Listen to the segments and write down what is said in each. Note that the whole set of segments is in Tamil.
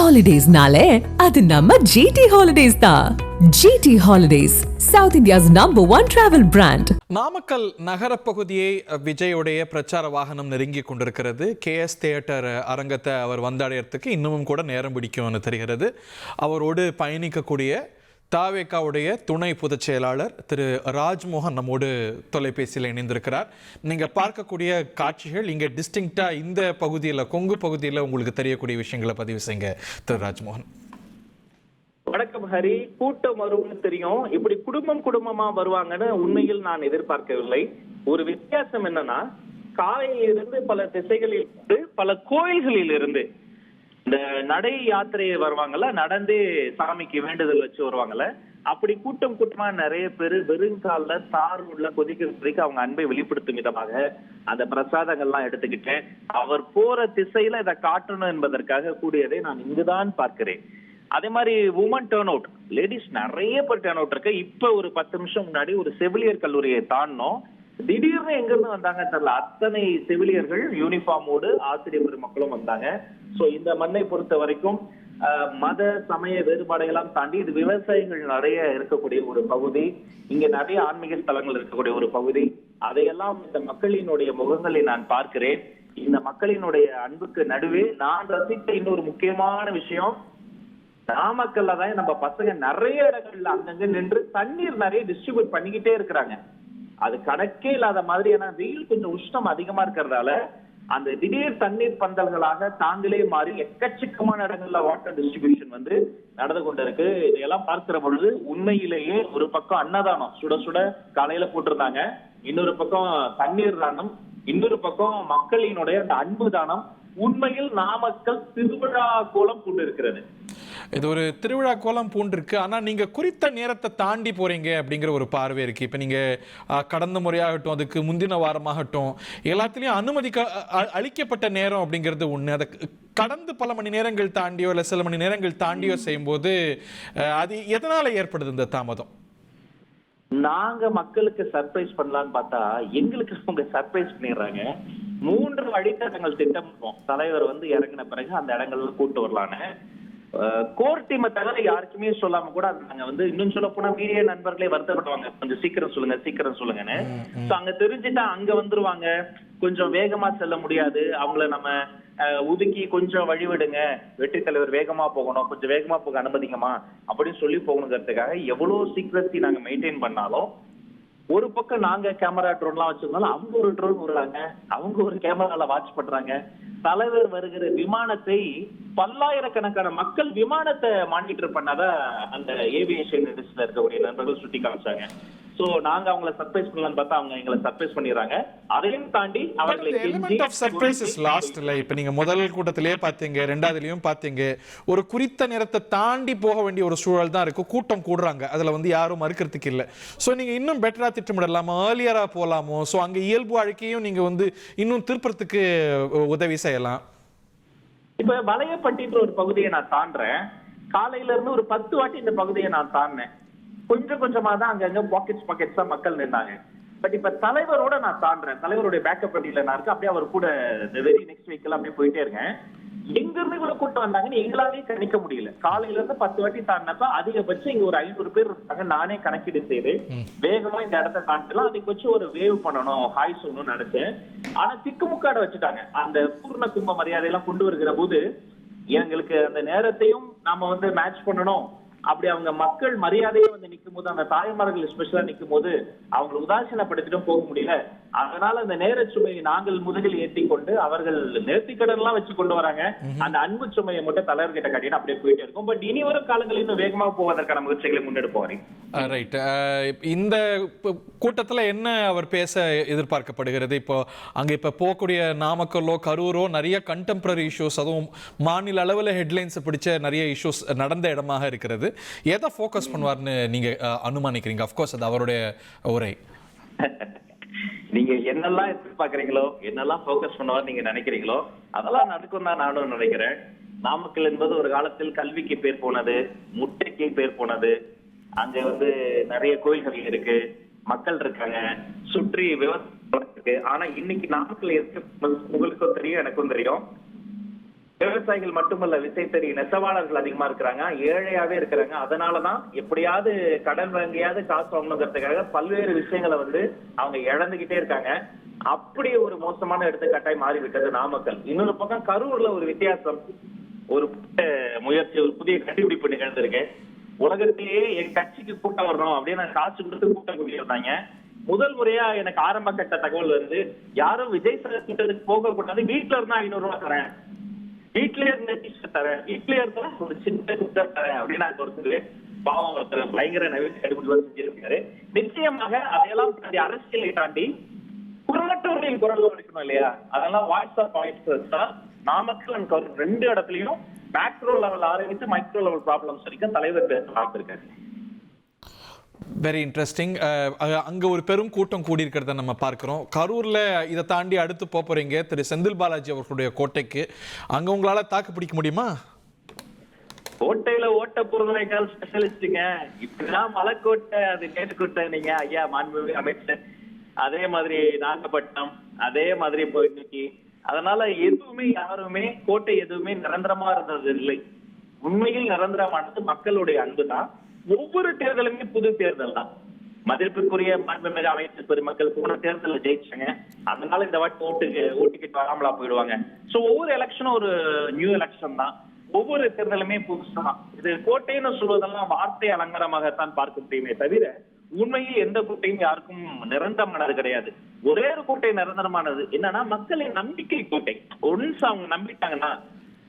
ஹாலிடேஸ்னாலே அது நம்ம ஜிடி ஹாலிடேஸ் தான். GT holidays, South India's #1 travel brand. Namakkal நகரப்பகுதியை விஜயோடைய பிரச்சார வாகனம் நெருங்கி கொண்டிருக்கிறது. KS தியேட்டர் அரங்கத்தை அவர் வந்தடையறதுக்கு இன்னமும் கூட நேரம் பிடிக்கும்னு தெரிகிறது. அவரோடு பயணிக்கக்கூடிய தாவேகாவுடைய துணை பொதுச் செயலாளர் திரு ராஜ்மோகன் நம்மோடு தொலைபேசியில் இணைந்திருக்கிறார். நீங்கள் பார்க்கக்கூடிய காட்சிகள் இங்கே டிஸ்டிங்க்டாக இந்த பகுதியில், கொங்கு பகுதியில் உங்களுக்கு தெரியக்கூடிய விஷயங்களை பதிவு செய்யுங்க திரு ராஜ்மோகன். வணக்கம் ஹரி. கூட்டம் வரும்னு தெரியும், இப்படி குடும்பமா வருவாங்கன்னு உண்மையில் நான் எதிர்பார்க்கவில்லை. ஒரு வித்தியாசம் என்னன்னா, காலையில் இருந்து பல திசைகளில் இருந்து, பல கோயில்களில் இருந்து இந்த நடை யாத்திரையை வருவாங்கல்ல, நடந்தே சாமிக்கு வேண்டுதல் வச்சு வருவாங்கல்ல, அப்படி கூட்டமா நிறைய பேரு வெறுங்கால தார் உள்ள கொதிக்கிறதுக்கு அவங்க அன்பை வெளிப்படுத்தும் விதமாக அந்த பிரசாதங்கள்லாம் எடுத்துக்கிட்டேன். அவர் போற திசையில இதை காட்டணும் என்பதற்காக கூடியதை நான் இங்குதான் பார்க்கிறேன். அதே மாதிரி உமன் டர்ன் அவுட், லேடிஸ் நிறைய பேர் டர்ன் அவுட் இருக்கு. இப்ப ஒரு 10 நிமிஷம் முன்னாடி ஒரு செவிலியர் கல்லூரியை தாண்டினோம். திடீர்னு எங்க இருந்து வந்தாங்க தெரியல, அத்தனை செவிலியர்கள் யூனிஃபார்மோடு ஆசிரியர் பெருமக்களும் வந்தாங்க. சோ இந்த மண்ணை பொறுத்த வரைக்கும் மத சமய வேறுபாடுகளாம் தாண்டி இது விவசாயிகள் நிறைய இருக்கக்கூடிய ஒரு பகுதி, இங்க நிறைய ஆன்மீக ஸ்தலங்கள் இருக்கக்கூடிய ஒரு பகுதி. அதையெல்லாம் இந்த மக்களினுடைய முகங்களை நான் பார்க்கிறேன். இந்த மக்களினுடைய அன்புக்கு நடுவே நான் ரசித்த இன்னொரு முக்கியமான விஷயம், நாமக்கல்ல தான் நம்ம பசங்க நிறைய இடங்கள்ல அங்கங்க நின்று தண்ணீர் நிறைய டிஸ்ட்ரிபியூட் பண்ணிக்கிட்டே இருக்கிறாங்க. அது கணக்கே இல்லாத மாதிரி, ஏன்னா வெயில் கொஞ்சம் உஷ்ணம் அதிகமா இருக்கிறதால அந்த திடீர் தண்ணீர் பந்தல்களாக தாங்களே மாறி எக்கச்சக்கமான இடங்கள்ல வாட்டர் டிஸ்ட்ரிபியூஷன் வந்து நடந்து கொண்டிருக்கு. இதையெல்லாம் பார்க்கிற பொழுது உண்மையிலேயே ஒரு பக்கம் அன்னதானம் சுட சுட காலையில போட்டிருந்தாங்க, இன்னொரு பக்கம் தண்ணீர் தானம், இன்னொரு பக்கம் மக்களினுடைய அந்த அன்பு தானம். உண்மையில் நாமக்கல் திருவிழா கோலம் பூண்டு இருக்கிறது. இது ஒரு திருவிழா கோலம் பூண்டிருக்கு. ஆனால் நீங்கள் குறித்த நேரத்தை தாண்டி போகிறீங்க அப்படிங்கிற ஒரு பார்வை இருக்குது. இப்போ நீங்கள் கடந்த முறையாகட்டும், அதுக்கு முந்தின வாரமாகட்டும், எல்லாத்துலேயும் அளிக்கப்பட்ட நேரம் அப்படிங்கிறது ஒன்று. அதை கடந்து பல மணி நேரங்கள் தாண்டியோ இல்லை சில மணி நேரங்கள் தாண்டியோ செய்யும்போது அது எதனால் ஏற்படுது இந்த தாமதம்? நாங்க மக்களுக்கு சர்ப்ரைஸ் பண்ணலான்னு பார்த்தா எங்களுக்கு அவங்க சர்ப்ரைஸ் பண்ணிடுறாங்க. 3 வழித்தடங்கள் திட்டம் தலைவர் வந்து இறங்கின பிறகு அந்த இடங்கள்ல கூட்டு வரலான்னு கோர் டீமை தவிர யாருக்குமே சொல்லாம கூட நாங்க வந்து, இன்னும் சொல்ல போனா மீடியா நண்பர்களே வருத்தப்படுவாங்க, கொஞ்சம் சீக்கிரம் சொல்லுங்கன்னு. அங்க தெரிஞ்சுட்டா அங்க வந்துருவாங்க, கொஞ்சம் வேகமா செல்ல முடியாது, அவங்கள நம்ம ஒதுக்கி கொஞ்சம் வழிவிடுங்க, வெற்றி தலைவர் வேகமா போகணும், கொஞ்சம் வேகமா போக அனுமதிங்கம்மா அப்படின்னு சொல்லி போகணுங்கிறதுக்காக எவ்வளவு சீக்கிரத்தை நாங்க மெயின்டைன் பண்ணாலும், ஒரு பக்கம் நாங்க கேமரா ட்ரோன்லாம் வச்சிருந்தாலும் அவங்க ஒரு ட்ரோன் விடுறாங்க, அவங்க ஒரு கேமரால வாட்ச் பண்றாங்க. தலைவர் வருகிற விமானத்தை பல்லாயிரக்கணக்கான மக்கள் விமானத்தை மானிட்டர் பண்ணாத அந்த ஏவியேஷன் இண்டஸ்ட்ரியில இருக்கக்கூடிய நண்பர்கள் சுட்டி காமிச்சாங்க. சோ நாங்க அவங்கள சர்ப்ரைஸ் பண்ணலாம்னு பார்த்தா அவங்க எங்களை சர்ப்ரைஸ் பண்ணிடுறாங்க. அதையும் தாண்டி அவர்களை இப்ப நீங்க முதல் கூட்டத்திலேயே பாத்தீங்க, ரெண்டாவதுலயும் பாத்தீங்க, ஒரு குறித்த நேரத்தை தாண்டி போக வேண்டிய ஒரு சூழல் தான் இருக்கு. கூட்டம் கூடுறாங்க, அதுல வந்து யாரும் மறுக்கிறதுக்கு இல்லை. சோ நீங்க இன்னும் பெட்டரா திட்டமிடலாமா, ஏர்லியரா போலாமோ? சோ அங்க இயல்பு வாழ்க்கையும் நீங்க வந்து இன்னும் திருப்பறதுக்கு உதவி செய்யலாம். இப்ப வளையப்பட்டின்ற ஒரு பகுதியை நான் தாண்டேன், காலையில இருந்து ஒரு 10 வாட்டி இந்த பகுதியை நான் தாண்டினேன். கொஞ்சம் கொஞ்சமா தான் அங்கங்க பாக்கெட்ஸா மக்கள் நின்னாங்க. பட் இப்ப தலைவரோட நான் தாண்டேன், தலைவருடைய பேக்கப் வண்டியில நான் இருக்கு, அப்படியே அவர் கூட வெரி நெக்ஸ்ட் வீக்ல அப்படியே போயிட்டே இருக்கேன். எங்க இருந்து இவ்வளவு கூட்டம் வந்தாங்கன்னு எங்களாலேயே கணிக்க முடியல. காலையில இருந்து 10 வாட்டி தாண்டினப்ப அதிகபட்சம் இங்க ஒரு 500 பேர் இருக்காங்க. நானே கணக்கீடு செய்து வேகமா இந்த இடத்த தாண்டலாம், அதுக்கு வச்சு ஒரு வேவ் பண்ணணும், ஹாய் சொல்லணும்னு நினைச்சேன். ஆனா திக்குமுக்காட வச்சுட்டாங்க. அந்த பூர்ண கும்ப மரியாதையெல்லாம் கொண்டு வருகிற போது எங்களுக்கு அந்த நேரத்தையும் நாம வந்து மேட்ச் பண்ணணும். அப்படி அவங்க மக்கள் மரியாதையே வந்து நிற்கும் போது, அந்த தாய்மார்கள் ஸ்பெஷலா நிற்கும் போது அவங்களை உதாசீனப்படுத்திட்டும் போக முடியல. அதனால அந்த நேர சுமையை நாங்கள் முதுகில் ஏற்றி கொண்டு, அவர்கள் நேர்த்திக்கடன் எல்லாம் வச்சு கொண்டு வராங்க, அந்த அன்பு சுமையை மட்டும் தலைவர்கிட்ட காட்டிட்டு அப்படியே போயிட்டே இருக்கும். பட் இனி வரும் காலங்களில் இன்னும் வேகமாக போவதற்கான முயற்சிகளை முன்னெடுப்போம். ரைட். இந்த கூட்டத்தில் என்ன அவர் பேச எதிர்பார்க்கப்படுகிறது? இப்போ அங்கே இப்போ போகக்கூடிய நாமக்கல்லோ கரூரோ நிறைய கண்டெம்பரரி இஷ்யூஸ், அதுவும் மாநில அளவில் ஹெட்லைன்ஸ் பிடிச்ச நிறைய இஷ்யூஸ் நடந்த இடமாக இருக்கிறது. எதை ஃபோக்கஸ் பண்ணுவார்னு நீங்க அனுமானிக்கிறீங்க? அஃப்கோர்ஸ் அது அவருடைய உரை. நீங்க என்னெல்லாம் எதிர்பார்க்கறீங்களோ, என்னெல்லாம் ஃபோக்கஸ் பண்ணுவார் நீங்க நினைக்கிறீங்களோ அதெல்லாம் நடக்கும் தான் நானும் நினைக்கிறேன். நாமக்கல் என்பது ஒரு காலத்தில் கல்விக்கு பேர் போனது, முட்டைக்கு பேர் போனது. அங்க வந்து நிறைய கோயில்கள் இருக்கு, மக்கள் இருக்காங்க, சுற்றி விவசாயம் இருக்கு. ஆனா இன்னைக்கு நாமக்கல் இருக்கு, உங்களுக்கும் தெரியும் எனக்கும் தெரியும், விவசாயிகள் மட்டுமல்ல, விசைத்தறி நெசவாளர்கள் அதிகமா இருக்கிறாங்க, ஏழையாவே இருக்கிறாங்க. அதனாலதான் எப்படியாவது கடன் வாங்கியாவது காசு வாங்கணுங்கிறதுக்காக பல்வேறு விஷயங்களை அவங்க இழந்துகிட்டே இருக்காங்க. அப்படி ஒரு மோசமான எடுத்துக்காட்டாய் மாறிவிட்டது நாமக்கல். இன்னொரு பக்கம் கரூர்ல ஒரு வித்தியாசம், ஒரு முயற்சி, ஒரு புதிய கண்டுபிடிப்பு நிகழ்ந்திருக்கு. உலகத்திலேயே என் கட்சிக்கு கூட்டம் வரணும் அப்படின்னு காசு கொடுத்து கூட்டம் கூட்டியிருந்தாங்க. முதல் முறையா எனக்கு ஆரம்ப கட்ட தகவல் யாரும் விஜய் சார் கூட்டத்துக்கு போக கூடாது, வீட்டுல இருந்தா 500 ரூபாய் தரேன், வீட்லயே இருந்த டீஷர்ட் தரேன், வீட்லயே இருந்தா ஒரு சின்ன குட்டர் தரேன் அப்படின்னு நான் ஒருத்தர் பாவம் ஒருத்தர் பயங்கர நவீன கடுப்பு செஞ்சிருக்காரு. நிச்சயமாக அதையெல்லாம் தாண்டி அரசியலை தாண்டி குரலற்றவர்களின் குரல் இருக்கணும் இல்லையா? அதெல்லாம் வாட்ஸ்அப் வாய்ஸ் தான் நாமக்கல் அண்ட் கரூர் 2 இடத்துலயும் மேக்ரோ லெவல் ஆரம்பித்து மைக்ரோ லெவல் ப்ராப்ளம்ஸ் வரைக்கும் தலைவர் பேச பார்த்திருக்காரு. Very interesting. அங்கே ஒரு பெரும் கூட்டம் கூடியிருக்கிறத நம்ம பார்க்குறோம். கரூரில் இதை தாண்டி அடுத்து போகிறீங்க திரு செந்தில் பாலாஜி அவர்களுடைய கோட்டைக்கு. அங்கே உங்களால் தாக்கு பிடிக்க முடியுமா? கோட்டையில ஓட்ட பொருளாதார ஸ்பெஷலிஸ்டுங்க. இப்படிதான் மலைக்கோட்டை, அது கேட்டுக்கோட்டை நீங்க ஐயா மாண்புமிகு அமைச்சர், அதே மாதிரி நாகப்பட்டினம், அதே மாதிரி இப்போ இன்னைக்கு. அதனால எதுவுமே யாருமே கோட்டை எதுவுமே நிரந்தரமா இருந்தது இல்லை. உண்மையில் நிரந்தரமானது மக்களுடைய அன்பு தான். ஒவ்வொரு தேர்தலுமே புது தேர்தல் தான். மதிப்பிற்குரிய மாண்புமிகு அமைச்சர் பெருமக்கள் போன தேர்தலில் ஜெயிச்சாங்க, அதனால இந்த வாட்டி ஓட்டுக்கிட்டு வராமலா போயிடுவாங்க. சோ ஒவ்வொரு எலெக்ஷனும் ஒரு நியூ எலெக்ஷன் தான். ஒவ்வொரு தேர்தலுமே புதுசுதான். இது கோட்டைன்னு சொல்வதெல்லாம் வார்த்தை அலங்காரமாகத்தான் பார்க்க முடியுமே தவிர உண்மையில் எந்த கோட்டையும் யாருக்கும் நிரந்தரமானது கிடையாது. ஒரே ஒரு கோட்டை நிரந்தரமானது என்னன்னா மக்களின் நம்பிக்கை கோட்டை. ஒன்ஸ் அவங்க நம்பிட்டாங்கன்னா,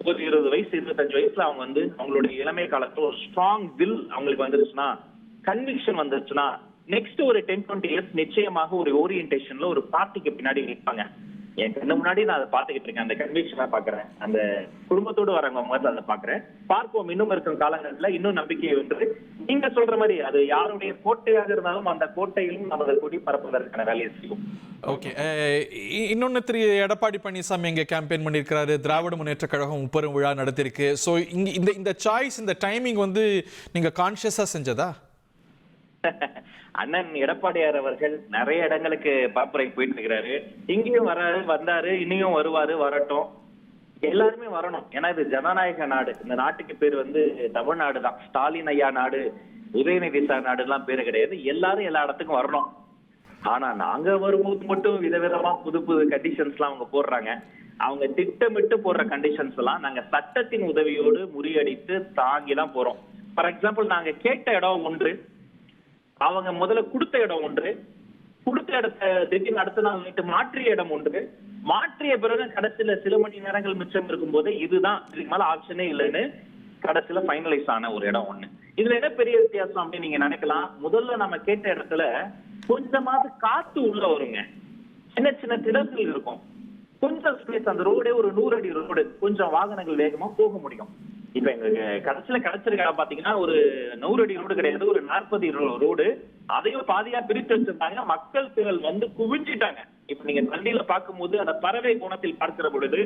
ஒரு 20 வயசு 25 வயசுல அவங்க அவங்களுடைய இளமை காலத்துல ஒரு ஸ்ட்ராங் வில் அவங்களுக்கு வந்துருச்சுன்னா, கன்விக்ஷன் வந்துருச்சுன்னா, நெக்ஸ்ட் ஒரு 10-20 இயர்ஸ் நிச்சயமாக ஒரு ஓரியன்டேஷன்ல ஒரு பார்ட்டிக்கு பின்னாடி நிற்பாங்க. என் கண்ணு முன்னாடி நான் அதை பார்த்துக்கிட்டு இருக்கேன். அந்த கன்விக்ஷனை பாக்குறேன், அந்த குடும்பத்தோடு வரவங்க முதல்ல அதை பாக்குறேன். பார்ப்போம், இன்னும் இருக்கும் காலங்கள்ல இன்னும் நம்பிக்கை வென்று நீங்க சொல்ற மாதிரி அது யாருடைய கோட்டையாக இருந்தாலும் அந்த கோட்டையிலும் நமது கொடி பரப்புவதற்கான வேலையை செய்யும். ஓகே. இன்னொன்னு திரு எடப்பாடி பழனிசாமி இங்க கேம்பெயின் பண்ணியிருக்கிறாரு. திராவிட முன்னேற்ற கழகம் முப்பெரும் விழா நடத்திருக்கு. ஸோ இந்த சாய்ஸ், இந்த டைமிங் நீங்க கான்சியஸா செஞ்சதா? அண்ணன் எடப்பாடியார் அவர்கள் நிறைய இடங்களுக்கு பரப்புரை போயிட்டு இருக்கிறாரு. இங்கேயும் வந்தாரு, இன்னையும் வருவாரு, வரட்டும். எல்லாருமே வரணும். ஏன்னா இது ஜனநாயக நாடு. இந்த நாட்டுக்கு பேர் தமிழ்நாடு தான். ஸ்டாலின் ஐயா நாடு, உதயநிதி சார் நாடு எல்லாம் பேரு கிடையாது. எல்லாரும் எல்லா இடத்துக்கும் வரணும். ஆனா நாங்க வரும்போது மட்டும் விதவிதமா புது புது கண்டிஷன்ஸ் எல்லாம் அவங்க போடுறாங்க. அவங்க திட்டமிட்டு போடுற கண்டிஷன்ஸ் எல்லாம் நாங்க சட்டத்தின் உதவியோடு முறியடித்து தாங்கிதான் போறோம். ஃபார் எக்ஸாம்பிள், நாங்க கேட்ட இடம் ஒன்று, அவங்க முதல்ல கொடுத்த இடம் ஒன்று, கொடுத்த இடத்தை திடீர்னு அடுத்த நாள் நைட்டு மாற்றிய இடம் ஒன்று, மாற்றிய பிறகு கடைசியில சில மணி நேரங்கள் மிச்சம் இருக்கும் போது இதுதான், இதுக்கு மேல ஆப்ஷனே இல்லைன்னு கடைசியில ஃபைனலைஸ் ஆன ஒரு இடம் ஒண்ணு. இதுல என்ன பெரிய வித்தியாசம் அப்படின்னு நீங்க நினைக்கலாம். முதல்ல நம்ம கேட்ட இடத்துல கொஞ்சமாவது காத்து உள்ள வருங்க, சின்ன சின்ன திடல்கள் இருக்கும், கொஞ்சம் ஸ்பேஸ், அந்த ரோடே ஒரு 100 அடி ரோடு, கொஞ்சம் வாகனங்கள் வேகமா போக முடியும். இப்ப எங்க கடைசியில கிடைச்சிருக்கா பாத்தீங்கன்னா ஒரு 100 அடி ரோடு கிடையாது, ஒரு 40 ரோடு. அதையும் பாதியா பிரித்து வச்சிருந்தாங்க. மக்கள் திரள் குவிஞ்சிட்டாங்க. இப்ப நீங்க வண்டியில பார்க்கும்போது அந்த பறவை கோணத்தில் பார்க்கிற பொழுது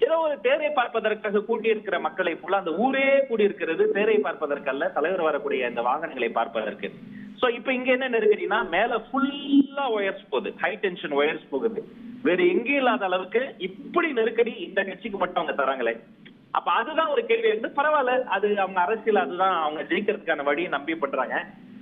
ஏதோ ஒரு தேரை பார்ப்பதற்காக கூட்டியிருக்கிற மக்களை போல அந்த ஊரே கூடியிருக்கிறது தேரை பார்ப்பதற்கல்ல, தலைவர் வரக்கூடிய இந்த வாகனங்களை பார்ப்பதற்கு. சோ இப்ப இங்க என்ன நெருக்கடினா, மேல ஃபுல்லா ஒயர்ஸ் போகுது, ஹை டென்ஷன் ஒயர்ஸ் போகுது. வேற எங்கேயும் இல்லாத அளவுக்கு இப்படி நெருக்கடி இந்த கட்சிக்கு மட்டும் அவங்க தராங்களே. அப்ப அதுதான் ஒரு கேள்வி பரவாயில்ல, அது அவங்க அரசியல், அதுதான் அவங்க ஜெயிக்கிறதுக்கான வழியை நம்பி பண்றாங்க.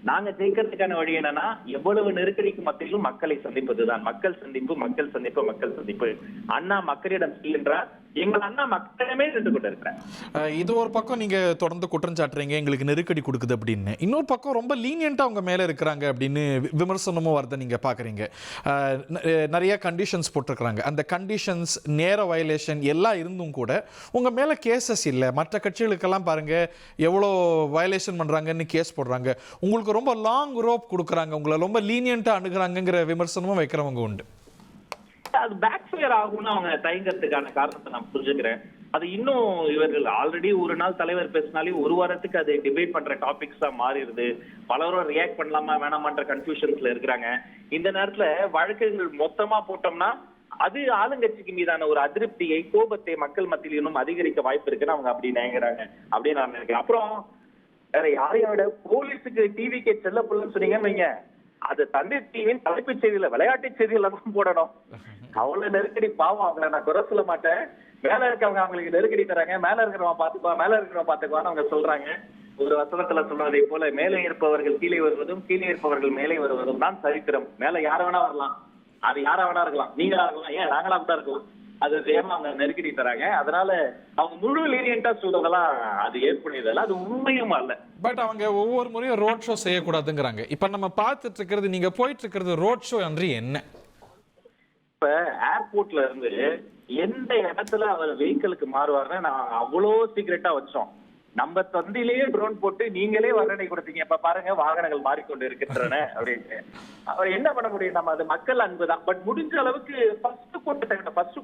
நாங்க ஜெயிக்கிறதுக்கான வழி என்னன்னா, எவ்வளவு நெருக்கடிக்கு மத்தியிலும் மக்களை சந்திப்பதுதான். மக்கள் சந்திப்பு, மக்கள் சந்திப்பு, மக்கள் சந்திப்பு. அண்ணா மக்களிடம் செல்கின்றார், எங்கள் அண்ணா மக்களிடமே நின்று கொண்டு இருக்கிறார். இது ஒரு பக்கம் நீங்க தொடர்ந்து குற்றம் சாட்டுறீங்க, எங்களுக்கு நெருக்கடி கொடுக்குது அப்படின்னு. இன்னொரு பக்கம் ரொம்ப லீனியண்டா அவங்க மேல இருக்கிறாங்க அப்படின்னு விமர்சனமும் வரத நீங்க பாக்குறீங்க. நிறைய கண்டிஷன்ஸ் போட்டிருக்கிறாங்க. அந்த கண்டிஷன்ஸ், நேர வயலேஷன் எல்லாம் இருந்தும் கூட உங்க மேல கேசஸ் இல்லை. மற்ற கட்சிகளுக்கெல்லாம் பாருங்க எவ்வளோ வயலேஷன் பண்றாங்கன்னு கேஸ் போடுறாங்க. உங்களுக்கு ரொம்ப லாங் ரோப் கொடுக்குறாங்க, உங்களை ரொம்ப லீனியண்டா அணுகுறாங்கிற விமர்சனமும் வைக்கிறவங்க உண்டு. அது பேக் ஃபயர் ஆகும்னு அவங்க தயங்கறதுக்கான காரணத்தை நான் புரிஞ்சுக்கிறேன். அது இன்னும் இவர்கள் ஆல்ரெடி ஒரு நாள் தலைவர் பேசினாலே ஒரு வாரத்துக்கு அதை டிபேட் பண்ற டாபிக்ஸா மாறிடுது. பலரும் ரியாக்ட் பண்ணலாமா வேணாமான்ற கன்ஃபியூஷன்ஸ்ல இருக்கிறாங்க. இந்த நேரத்துல வழக்குகள் மொத்தமா போட்டோம்னா அது ஆளுங்கட்சிக்கு மீதான ஒரு அதிருப்தியை, கோபத்தை மக்கள் மத்தியில் இன்னும் அதிகரிக்க வாய்ப்பு இருக்குன்னு அவங்க அப்படி நினைக்கிறாங்க அப்படின்னு நான் நினைக்கிறேன். அப்புறம் வேற யாரையோட போலீஸுக்கு டிவிக்கு செல்ல புள்ளன்னு சொன்னீங்கன்னு வைங்க, அது தண்ணீர் டிவியின் தலைப்புச் செய்தியில, விளையாட்டு செய்தியில தான் போடணும். அவ்வளவு நெருக்கடி. பாவம், அவங்களை நான் குறை சொல்ல மாட்டேன். மேல இருக்கவங்க அவங்களுக்கு நெருக்கடி தராங்க, மேல இருக்கிறவன் பாத்துக்குவான்னு அவங்க சொல்றாங்க. ஒரு வசனத்துல சொல்றதை போல மேலே இருப்பவர்கள் கீழே வருவதும் கீழே இருப்பவர்கள் மேலே வருவதும் தான் சரித்திரம். மேல யார வேணா வரலாம், அது யாரா வேணா இருக்கலாம், நீங்களா இருக்கலாம், ஏன் நாங்களா கூட இருக்கலாம். அது தெரியாம அவங்க நெருக்கடி தராங்க. அதனால அவங்க முழு லீனியன்ட்டா சொல்றதெல்லாம் அது ஏற்புடையதல்ல, அது உண்மையும் அல்ல. பட் அவங்க ஒவ்வொரு முறையும் ரோட் ஷோ செய்யக்கூடாதுங்கிறாங்க. இப்ப நம்ம பார்த்துட்டு இருக்கிறது, நீங்க போயிட்டு இருக்கிறது ரோட் ஷோ அன்றி என்ன? இப்ப ஏர்போர்ட்ல இருந்து எந்த இடத்துல அவர் வெஹிக்கிளுக்கு மாறுவாருன்னு நான் அவ்வளோ சீக்கிரட்டா வச்சோம். நம்ம தந்திலேயே ட்ரோன் போட்டு நீங்களே வர்ணனை கொடுத்தீங்க, இப்ப பாருங்க வாகனங்கள் மாறிக்கொண்டு இருக்கின்றன அப்படின்னு. அவர் என்ன பண்ண முடியும்? நம்ம அது மக்கள் அன்புதான். பட் முடிஞ்ச அளவுக்கு ஃபர்ஸ்ட்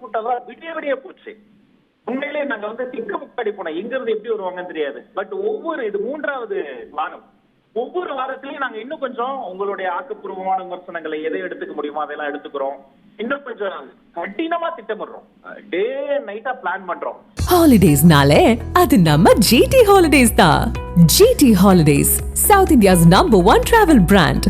கூட்டம் தான் விடிய போச்சு. உண்மையிலேயே நாங்க திக்க முக்காடி போனோம், எங்க இருந்து எப்படி வருவாங்கன்னு தெரியாது. பட் இது 3வது வாரம், ஒவ்வொரு வாரத்திலயும் நாங்க இன்னும் கொஞ்சம் உங்களுடைய ஆக்கப்பூர்வமான விமர்சனங்களை எதை எடுத்துக்க முடியுமோ அதெல்லாம் எடுத்துக்கிறோம். இன்னும் கொஞ்சம் கடினமா திட்டமிடுறோம், டே நைட்டா பிளான் பண்றோம். ஹாலிடேஸ்னாலே அது நம்ம GT Holidays தான். GT Holidays, South India's #1 travel brand.